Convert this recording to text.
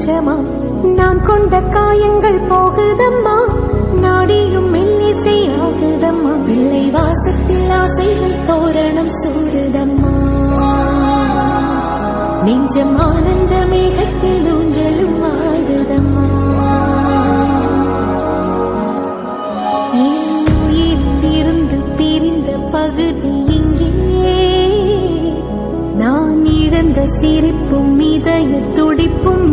நெஞ்சமா நான் கொண்ட காயங்கள் போகுதம்மா நாடியும் மெல்லிசை ஆகுதம்மா பிள்ளை வாசத்தில் ஆசைகள் தோரணம் சூடுதம்மா நெஞ்சம் ஆனந்த மேகத்தில் ஊஞ்சலும் ஆடுதம்மா இருந்து பிரிந்த பகுதி இங்கே நான் இழந்த சிரிப்பும் இதய துடிப்பும்